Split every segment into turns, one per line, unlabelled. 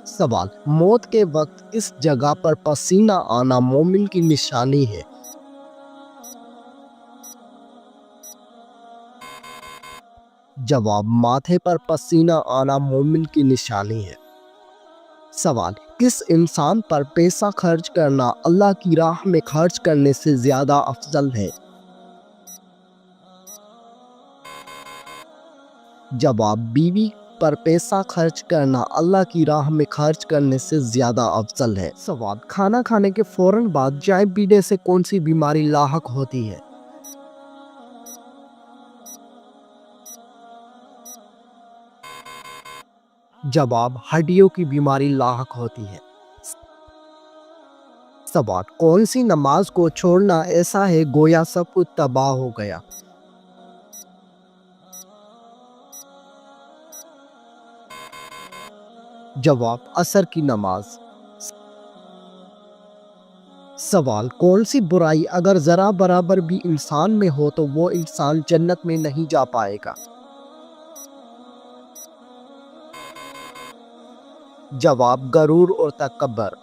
سوال: موت کے وقت کس جگہ پر پسینہ آنا مومن کی نشانی ہے؟ جواب: ماتھے پر پسینہ آنا مومن کی نشانی ہے۔ سوال: کس انسان پر پیسہ خرچ کرنا اللہ کی راہ میں خرچ کرنے سے زیادہ افضل ہے؟ جواب: بیوی پر پیسہ خرچ کرنا اللہ کی راہ میں خرچ کرنے سے زیادہ افضل ہے۔ سوال: کھانا کھانے کے فوراً بعد چائے پینے سے کون سی بیماری لاحق ہوتی ہے؟ جواب: ہڈیوں کی بیماری لاحق ہوتی ہے۔ سوال: کون سی نماز کو چھوڑنا ایسا ہے گویا سب کچھ تباہ ہو گیا؟ جواب: عصر کی نماز۔ سوال: کون سی برائی اگر ذرا برابر بھی انسان میں ہو تو وہ انسان جنت میں نہیں جا پائے گا؟ جواب: غرور اور تکبر۔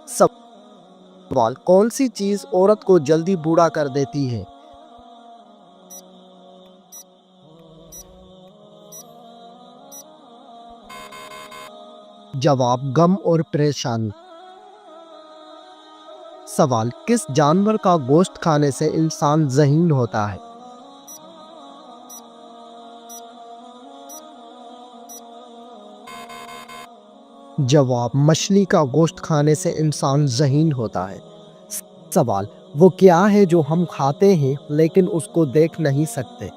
سوال: کون سی چیز عورت کو جلدی بوڑھا کر دیتی ہے؟ جواب: غم اور پریشانی۔ سوال: کس جانور کا گوشت کھانے سے انسان ذہین ہوتا ہے؟ جواب: مچھلی کا گوشت کھانے سے انسان ذہین ہوتا ہے۔ سوال: وہ کیا ہے جو ہم کھاتے ہیں لیکن اس کو دیکھ نہیں سکتے؟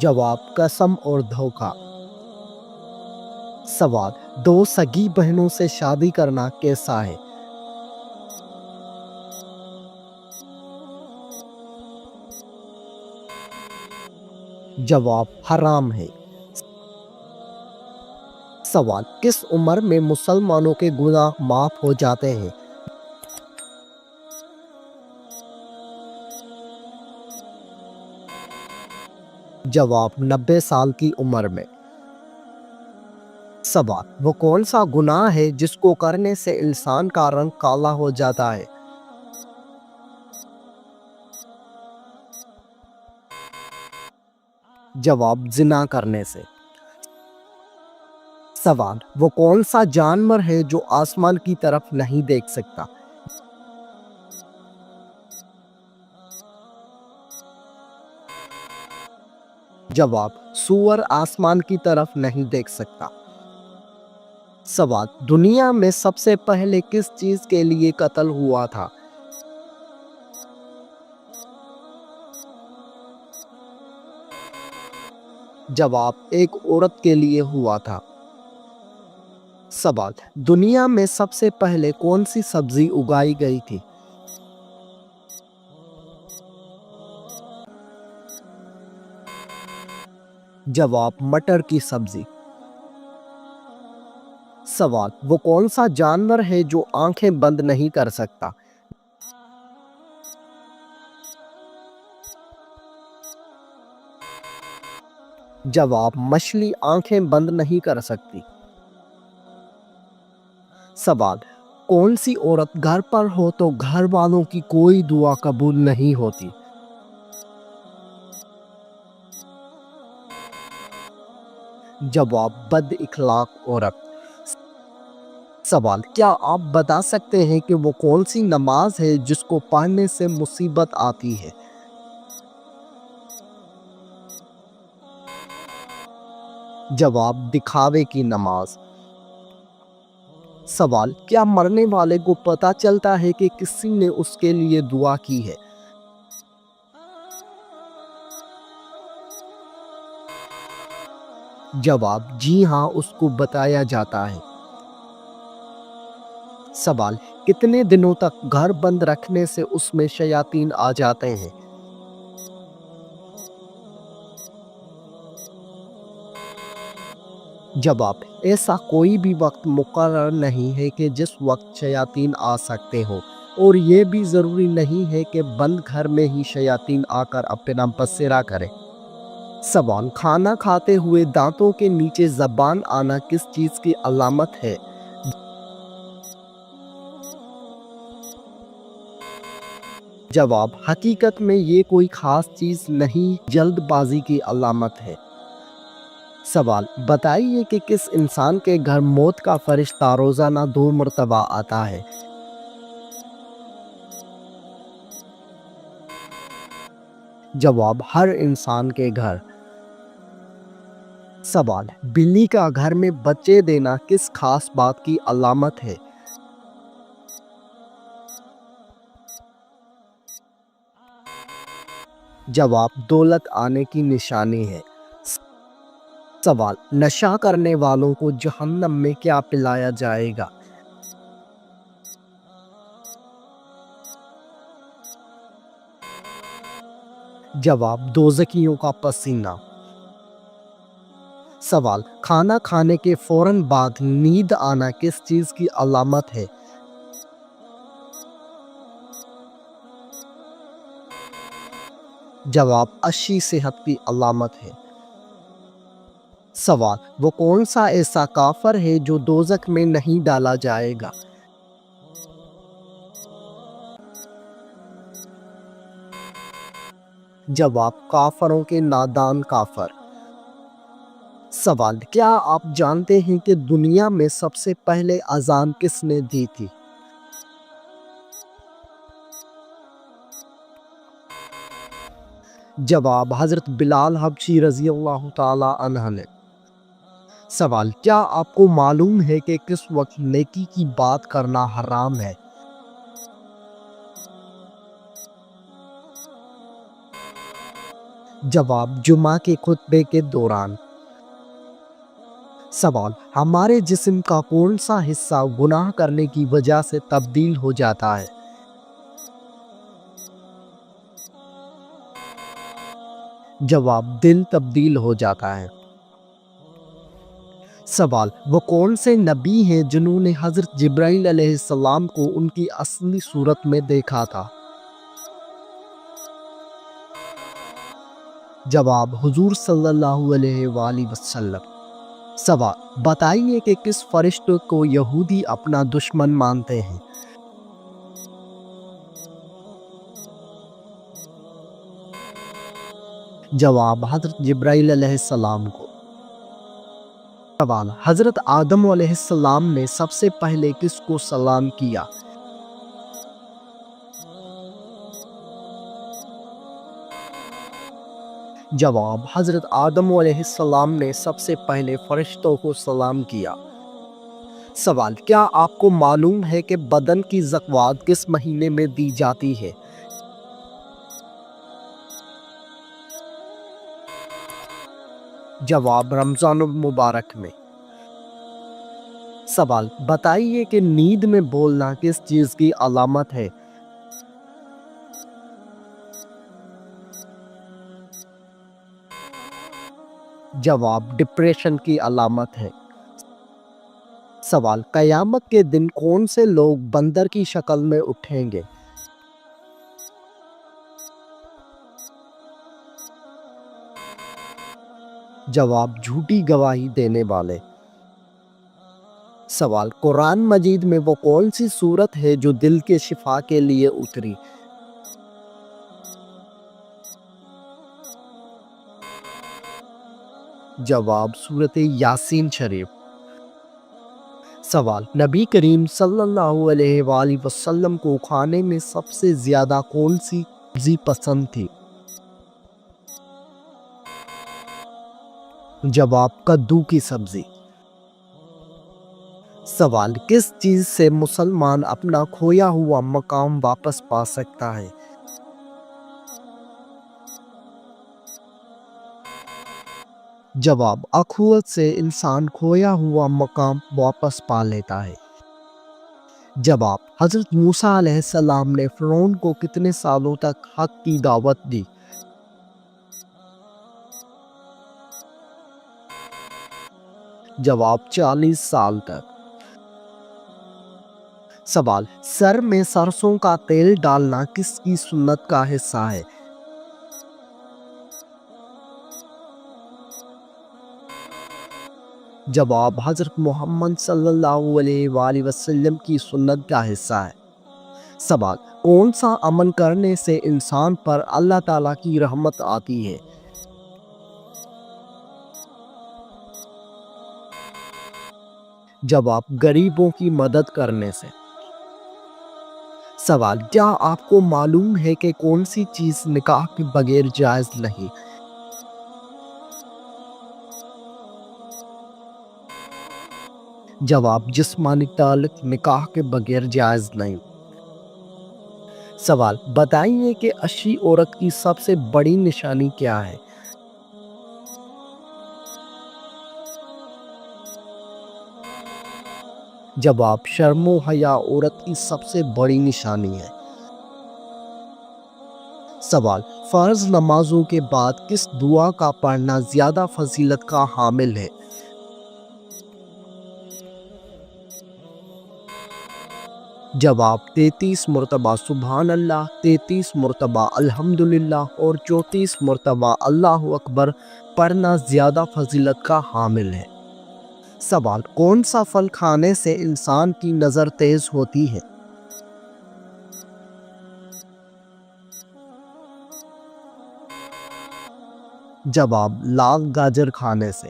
جواب: قسم اور دھوکہ۔ سوال: دو سگی بہنوں سے شادی کرنا کیسا ہے؟ جواب: حرام ہے۔ سوال: کس عمر میں مسلمانوں کے گناہ معاف ہو جاتے ہیں؟ جواب: 90 سال کی عمر میں۔ سوال: وہ کون سا گناہ ہے جس کو کرنے سے انسان کا رنگ کالا ہو جاتا ہے؟ جواب: زنا کرنے سے۔ سوال: وہ کون سا جانور ہے جو آسمان کی طرف نہیں دیکھ سکتا؟ جواب: سور آسمان کی طرف نہیں دیکھ سکتا۔ سوال: دنیا میں سب سے پہلے کس چیز کے لیے قتل ہوا تھا؟ جواب: ایک عورت کے لیے ہوا تھا۔ سوال: دنیا میں سب سے پہلے کون سی سبزی اگائی گئی تھی؟ جواب: مٹر کی سبزی۔ سوال: وہ کون سا جانور ہے جو آنکھیں بند نہیں کر سکتا؟ جواب: مچھلی آنکھیں بند نہیں کر سکتی۔ سوال: کون سی عورت گھر پر ہو تو گھر والوں کی کوئی دعا قبول نہیں ہوتی؟ جواب: بد اخلاق عورت۔ سوال: کیا آپ بتا سکتے ہیں کہ وہ کون سی نماز ہے جس کو پڑھنے سے مصیبت آتی ہے؟ جواب: دکھاوے کی نماز۔ سوال: کیا مرنے والے کو پتہ چلتا ہے کہ کسی نے اس کے لیے دعا کی ہے؟ جواب: جی ہاں، اس کو بتایا جاتا ہے۔ سوال: کتنے دنوں تک گھر بند رکھنے سے اس میں شیاطین آ جاتے ہیں؟ جواب: ایسا کوئی بھی وقت مقرر نہیں ہے کہ جس وقت شیاطین آ سکتے ہوں، اور یہ بھی ضروری نہیں ہے کہ بند گھر میں ہی شیاطین آ کر اپنا بسیرا کریں۔ سوال، کھانا کھاتے ہوئے دانتوں کے نیچے زبان آنا کس چیز کی علامت ہے؟ جواب، حقیقت میں یہ کوئی خاص چیز نہیں، جلد بازی کی علامت ہے۔ سوال، بتائیے کہ کس انسان کے گھر موت کا فرشتہ روزانہ 2 مرتبہ آتا ہے؟ جواب، ہر انسان کے گھر۔ سوال، بلی کا گھر میں بچے دینا کس خاص بات کی علامت ہے؟ جواب، دولت آنے کی نشانی ہے۔ سوال، نشہ کرنے والوں کو جہنم میں کیا پلایا جائے گا؟ جواب، دوزخیوں کا پسینہ۔ سوال، کھانا کھانے کے فوراً بعد نیند آنا کس چیز کی علامت ہے؟ جواب، اچھی صحت کی علامت ہے۔ سوال، وہ کون سا ایسا کافر ہے جو دوزخ میں نہیں ڈالا جائے گا؟ جواب، کافروں کے نادان کافر۔ سوال، کیا آپ جانتے ہیں کہ دنیا میں سب سے پہلے اذان کس نے دی تھی؟ جواب، حضرت بلال حبشی رضی اللہ تعالی عنہ نے۔ سوال، کیا آپ کو معلوم ہے کہ کس وقت نیکی کی بات کرنا حرام ہے؟ جواب، جمعہ کے خطبے کے دوران۔ سوال، ہمارے جسم کا کون سا حصہ گناہ کرنے کی وجہ سے تبدیل ہو جاتا ہے؟ جواب، دل تبدیل ہو جاتا ہے۔ سوال، وہ کون سے نبی ہیں جنہوں نے حضرت جبرائیل علیہ السلام کو ان کی اصلی صورت میں دیکھا تھا؟ جواب، حضور صلی اللہ علیہ وآلہ وسلم۔ سوال، بتائیے کہ کس فرشتے کو یہودی اپنا دشمن مانتے ہیں؟ جواب، حضرت جبرائیل علیہ السلام کو۔ سوال، حضرت آدم علیہ السلام نے سب سے پہلے کس کو سلام کیا؟ جواب، حضرت آدم علیہ السلام نے سب سے پہلے فرشتوں کو سلام کیا۔ سوال، کیا آپ کو معلوم ہے کہ بدن کی زکوٰۃ کس مہینے میں دی جاتی ہے؟ جواب، رمضان المبارک میں۔ سوال، بتائیے کہ نیند میں بولنا کس چیز کی علامت ہے؟ جواب، ڈپریشن کی علامت ہے۔ سوال، قیامت کے دن کون سے لوگ بندر کی شکل میں اٹھیں گے؟ جواب، جھوٹی گواہی دینے والے۔ سوال، قرآن مجید میں وہ کون سی سورت ہے جو دل کے شفا کے لیے اتری؟ جواب، سورت یاسین شریف۔ سوال، نبی کریم صلی اللہ علیہ وآلہ وسلم کو کھانے میں سب سے زیادہ کون سی سبزی پسند تھی؟ جواب، کدو کی سبزی۔ سوال، کس چیز سے مسلمان اپنا کھویا ہوا مقام واپس پا سکتا ہے؟ جواب، اخوت سے انسان کھویا ہوا مقام واپس پا لیتا ہے۔ جواب، حضرت موسیٰ علیہ السلام نے فرعون کو کتنے سالوں تک حق کی دعوت دی؟ جواب، 40 سال تک۔ سوال، سر میں سرسوں کا تیل ڈالنا کس کی سنت کا حصہ ہے؟ جواب حضرت محمد صلی اللہ علیہ وآلہ وسلم کی سنت کا حصہ ہے۔ سوال، کون سا عمل کرنے سے انسان پر اللہ تعالیٰ کی رحمت آتی ہے؟ جواب، غریبوں کی مدد کرنے سے۔ سوال، کیا آپ کو معلوم ہے کہ کون سی چیز نکاح کے بغیر جائز نہیں؟ جواب، جسمانی تعلق نکاح کے بغیر جائز نہیں۔ سوال، بتائیے کہ اچھی عورت کی سب سے بڑی نشانی کیا ہے؟ جواب، شرم و حیا عورت کی سب سے بڑی نشانی ہے۔ سوال، فرض نمازوں کے بعد کس دعا کا پڑھنا زیادہ فضیلت کا حامل ہے؟ جواب، 33 مرتبہ سبحان اللہ، 33 مرتبہ الحمدللہ اور 34 مرتبہ اللہ اکبر پڑھنا زیادہ فضیلت کا حامل ہے۔ سوال، کون سا پھل کھانے سے انسان کی نظر تیز ہوتی ہے؟ جواب، لال گاجر کھانے سے۔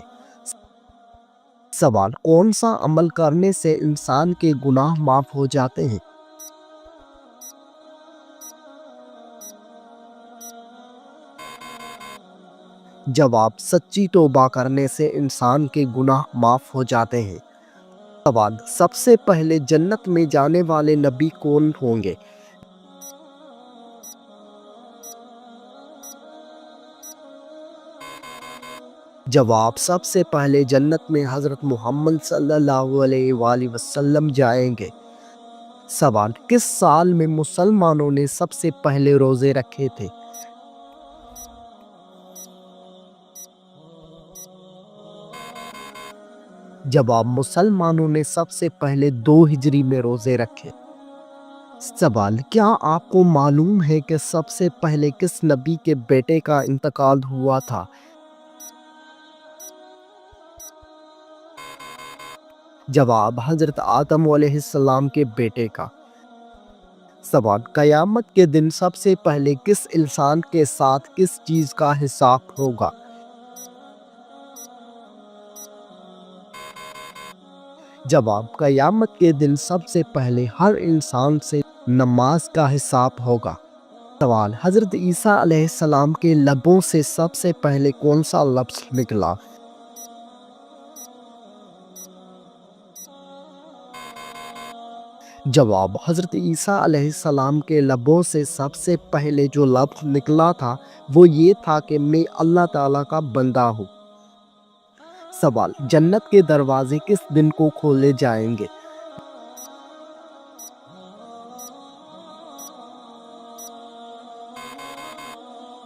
سوال، کون سا عمل کرنے سے انسان کے گناہ معاف ہو جاتے ہیں؟ جواب، سچی توبہ کرنے سے انسان کے گناہ معاف ہو جاتے ہیں۔ سوال، سب سے پہلے جنت میں جانے والے نبی کون ہوں گے؟ جواب، سب سے پہلے جنت میں حضرت محمد صلی اللہ علیہ وآلہ وسلم جائیں گے۔ سوال، کس سال میں مسلمانوں نے سب سے پہلے روزے رکھے تھے؟ جواب، مسلمانوں نے سب سے پہلے 2 ہجری میں روزے رکھے۔ سوال، کیا آپ کو معلوم ہے کہ سب سے پہلے کس نبی کے بیٹے کا انتقال ہوا تھا؟ جواب، حضرت آدم علیہ السلام کے بیٹے کا۔ سوال، قیامت کے دن سب سے پہلے کس انسان کے ساتھ کس چیز کا حساب ہوگا؟ جواب، قیامت کے دن سب سے پہلے ہر انسان سے نماز کا حساب ہوگا۔ سوال، حضرت عیسیٰ علیہ السلام کے لبوں سے سب سے پہلے کون سا لفظ نکلا؟ جواب، حضرت عیسیٰ علیہ السلام کے لبوں سے سب سے پہلے جو لفظ نکلا تھا وہ یہ تھا کہ میں اللہ تعالیٰ کا بندہ ہوں۔ سوال، جنت کے دروازے کس دن کو کھولے جائیں گے؟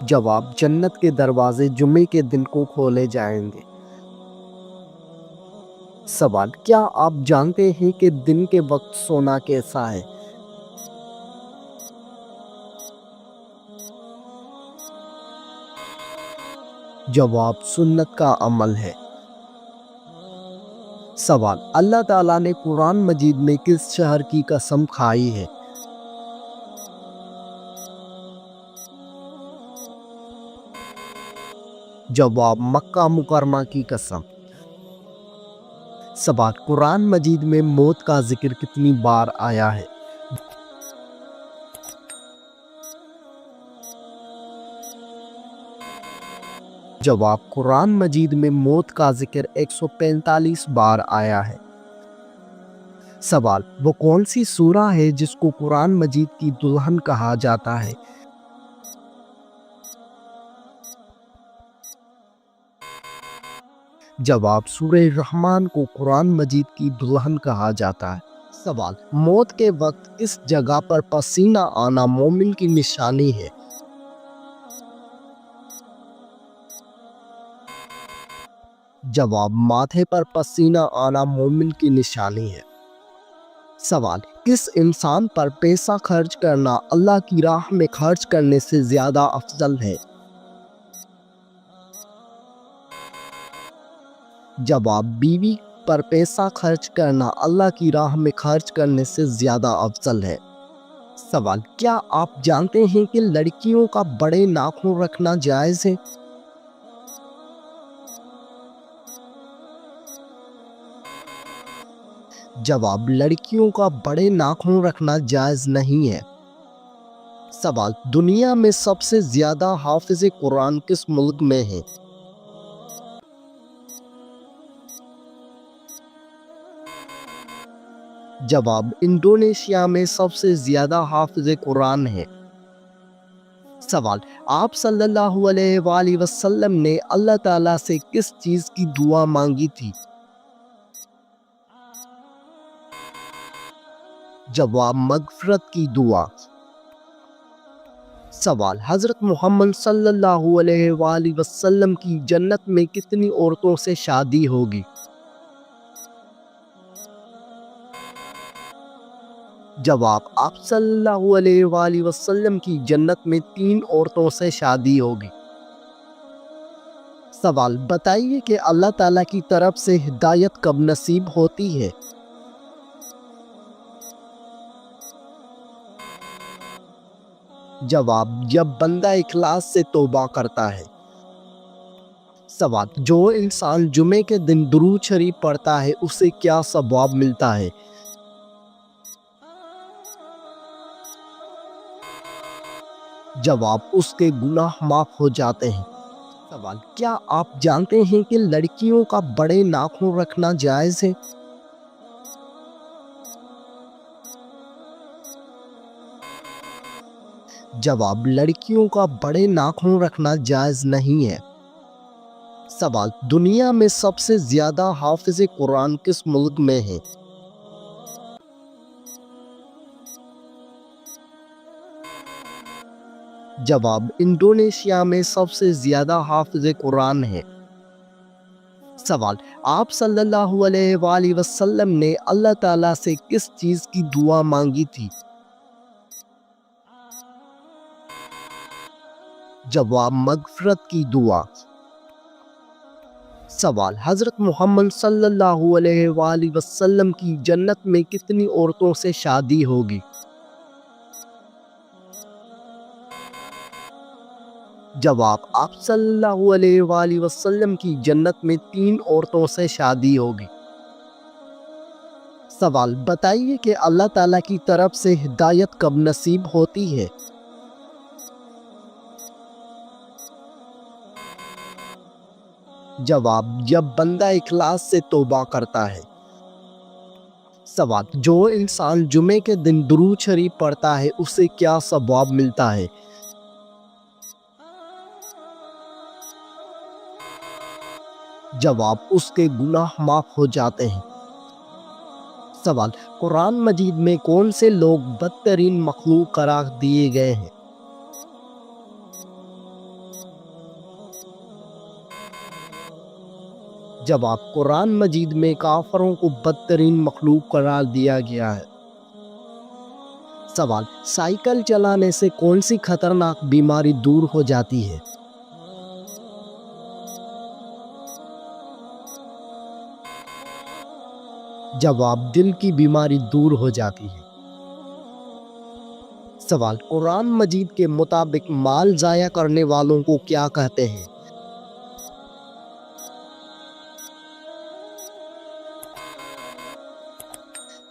جواب، جنت کے دروازے جمعے کے دن کو کھولے جائیں گے۔ سوال، کیا آپ جانتے ہیں کہ دن کے وقت سونا کیسا ہے؟ جواب، سنت کا عمل ہے۔ سوال، اللہ تعالیٰ نے قرآن مجید میں کس شہر کی قسم کھائی ہے؟ جواب، مکہ مکرمہ کی قسم۔ سوال، قرآن مجید میں موت کا ذکر کتنی بار آیا ہے؟ جواب، قرآن مجید میں موت کا ذکر 145 بار آیا ہے۔ سوال، وہ کون سی سورہ ہے جس کو قرآن مجید کی دلہن کہا جاتا ہے؟ جواب، سورہ رحمان کو قرآن مجید کی دلہن کہا جاتا ہے۔ سوال، موت کے وقت کس جگہ پر پسینہ آنا مومن کی نشانی ہے؟ جواب، ماتھے پر پسینہ آنا مومن کی نشانی ہے۔ سوال، کس انسان پر پیسہ خرچ کرنا اللہ کی راہ میں خرچ کرنے سے زیادہ افضل ہے؟ جواب بیوی پر پیسہ خرچ کرنا اللہ کی راہ میں خرچ کرنے سے زیادہ افضل ہے۔ سوال، کیا آپ جانتے ہیں کہ لڑکیوں کا بڑے ناخن رکھنا جائز ہے؟ جواب، لڑکیوں کا بڑے ناخن رکھنا جائز نہیں ہے۔ سوال، دنیا میں سب سے زیادہ حافظ قرآن کس ملک میں ہیں؟ جواب، انڈونیشیا میں سب سے زیادہ حافظ قرآن ہیں۔ سوال، آپ صلی اللہ علیہ وآلہ وسلم نے اللہ تعالیٰ سے کس چیز کی دعا مانگی تھی؟ جواب، مغفرت کی دعا۔ سوال، حضرت محمد صلی اللہ علیہ وآلہ وسلم کی جنت میں کتنی عورتوں سے شادی ہوگی؟ جواب، آپ صلی اللہ علیہ وآلہ وسلم کی جنت میں 3 عورتوں سے شادی ہوگی۔ سوال، بتائیے کہ اللہ تعالیٰ کی طرف سے ہدایت کب نصیب ہوتی ہے؟ جواب، جب بندہ اخلاص سے توبہ کرتا ہے۔ سوال، جو انسان جمعے کے دن درود شریف پڑھتا ہے اسے کیا ثواب ملتا ہے؟ جواب، اس کے گناہ معاف ہو جاتے ہیں۔ سوال، کیا آپ جانتے ہیں کہ لڑکیوں کا بڑے ناخن رکھنا جائز ہے؟ جواب، لڑکیوں کا بڑے ناخن رکھنا جائز نہیں ہے۔ سوال، دنیا میں سب سے زیادہ حافظ قرآن کس ملک میں ہیں؟ جواب، انڈونیشیا میں سب سے زیادہ حافظ قرآن ہیں۔ سوال، آپ صلی اللہ علیہ وآلہ وسلم نے اللہ تعالیٰ سے کس چیز کی دعا مانگی تھی؟ جواب، مغفرت کی دعا۔ سوال، حضرت محمد صلی اللہ علیہ وآلہ وسلم کی جنت میں کتنی عورتوں سے شادی ہوگی؟ جواب، آپ صلی اللہ علیہ وآلہ وسلم کی جنت میں 3 عورتوں سے شادی ہوگی۔ سوال، بتائیے کہ اللہ تعالیٰ کی طرف سے ہدایت کب نصیب ہوتی ہے؟ جواب، جب بندہ اخلاص سے توبہ کرتا ہے۔ سوال، جو انسان جمعے کے دن درود شریف پڑھتا ہے اسے کیا ثواب ملتا ہے؟ جواب، اس کے گناہ معاف ہو جاتے ہیں۔ سوال، قرآن مجید میں کون سے لوگ بدترین مخلوق قرار دیے گئے ہیں؟ جواب، قرآن مجید میں کافروں کو بدترین مخلوق قرار دیا گیا ہے۔ سوال، سائیکل چلانے سے کون سی خطرناک بیماری دور ہو جاتی ہے؟ جواب، دل کی بیماری دور ہو جاتی ہے۔ سوال، قرآن مجید کے مطابق مال ضائع کرنے والوں کو کیا کہتے ہیں؟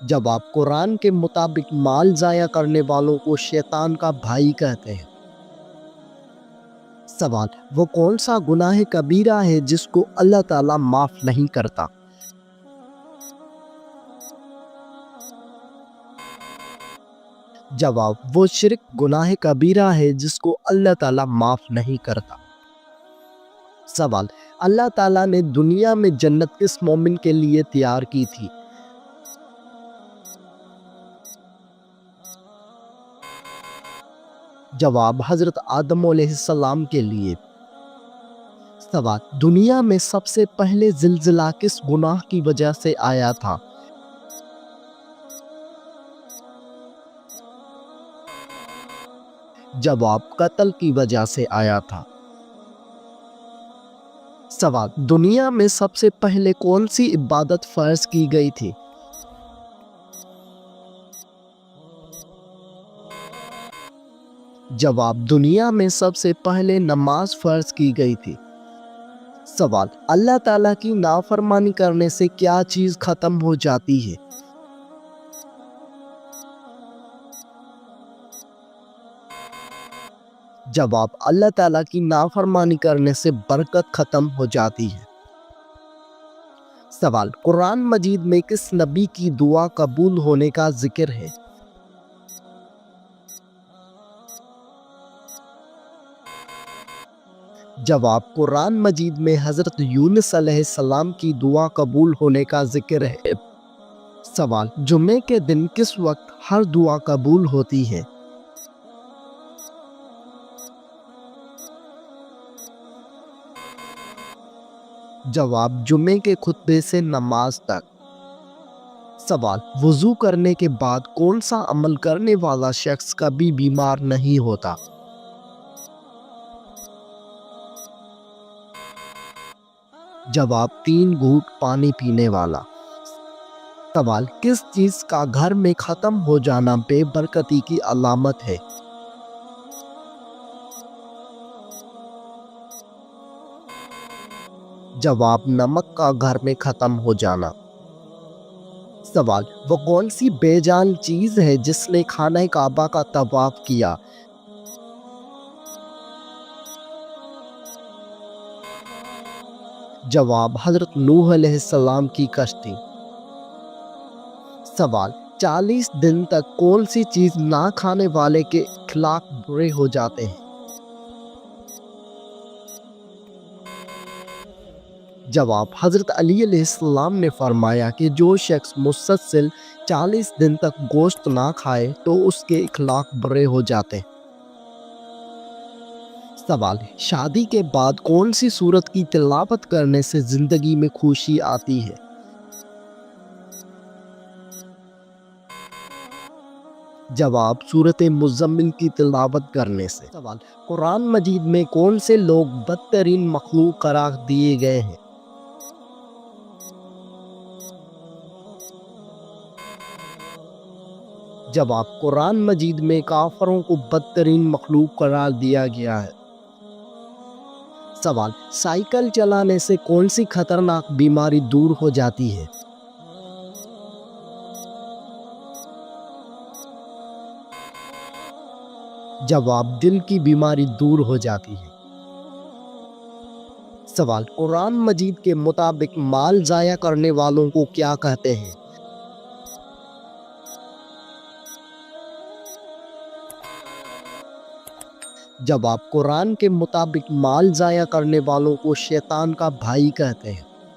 جواب، قرآن کے مطابق مال ضائع کرنے والوں کو شیطان کا بھائی کہتے ہیں۔ سوال، وہ کون سا گناہ کبیرہ ہے جس کو اللہ تعالیٰ معاف نہیں کرتا؟ جواب، وہ شرک گناہ کبیرہ ہے جس کو اللہ تعالیٰ معاف نہیں کرتا۔ سوال، اللہ تعالیٰ نے دنیا میں جنت کس مومن کے لیے تیار کی تھی؟ جواب، حضرت آدم علیہ السلام کے لیے۔ سوال، دنیا میں سب سے پہلے زلزلہ کس گناہ کی وجہ سے آیا تھا؟ جواب، قتل کی وجہ سے آیا تھا۔ سوال، دنیا میں سب سے پہلے کون سی عبادت فرض کی گئی تھی؟ جواب، دنیا میں سب سے پہلے نماز فرض کی گئی تھی۔ سوال، اللہ تعالیٰ کی نافرمانی کرنے سے کیا چیز ختم ہو جاتی ہے؟ جواب، اللہ تعالیٰ کی نافرمانی کرنے سے برکت ختم ہو جاتی ہے۔ سوال، قرآن مجید میں کس نبی کی دعا قبول ہونے کا ذکر ہے؟ جواب، قرآن مجید میں حضرت یونس علیہ السلام کی دعا قبول ہونے کا ذکر ہے۔ سوال، جمعے کے دن کس وقت ہر دعا قبول ہوتی ہے؟ جواب، جمعے کے خطبے سے نماز تک۔ سوال، وضو کرنے کے بعد کون سا عمل کرنے والا شخص کبھی بیمار نہیں ہوتا؟ جواب، 3 گھونٹ پانی پینے والا۔ سوال، کس چیز کا گھر میں ختم ہو جانا بے برکتی کی علامت ہے؟ جواب، نمک کا گھر میں ختم ہو جانا۔ سوال، وہ کون سی بے جان چیز ہے جس نے خانہ کعبہ کا طواف کیا؟ جواب، حضرت نوح علیہ السلام کی کشتی۔ سوال، 40 دن تک کون سی چیز نہ کھانے والے کے اخلاق برے ہو جاتے ہیں؟ جواب، حضرت علی علیہ السلام نے فرمایا کہ جو شخص مسلسل 40 دن تک گوشت نہ کھائے تو اس کے اخلاق برے ہو جاتے ہیں۔ سوال، شادی کے بعد کون سی سورت کی تلاوت کرنے سے زندگی میں خوشی آتی ہے؟ جواب، سورت مزمل کی تلاوت کرنے سے۔ سوال، قرآن مجید میں کون سے لوگ بدترین مخلوق قرار دیے گئے ہیں؟ جواب، قرآن مجید میں کافروں کو بدترین مخلوق قرار دیا گیا ہے۔ سوال، سائیکل چلانے سے کون سی خطرناک بیماری دور ہو جاتی ہے؟ جواب، دل کی بیماری دور ہو جاتی ہے۔ سوال، قرآن مجید کے مطابق مال ضائع کرنے والوں کو کیا کہتے ہیں؟ جواب، قرآن کے مطابق مال ضائع کرنے والوں کو شیطان کا بھائی کہتے ہیں۔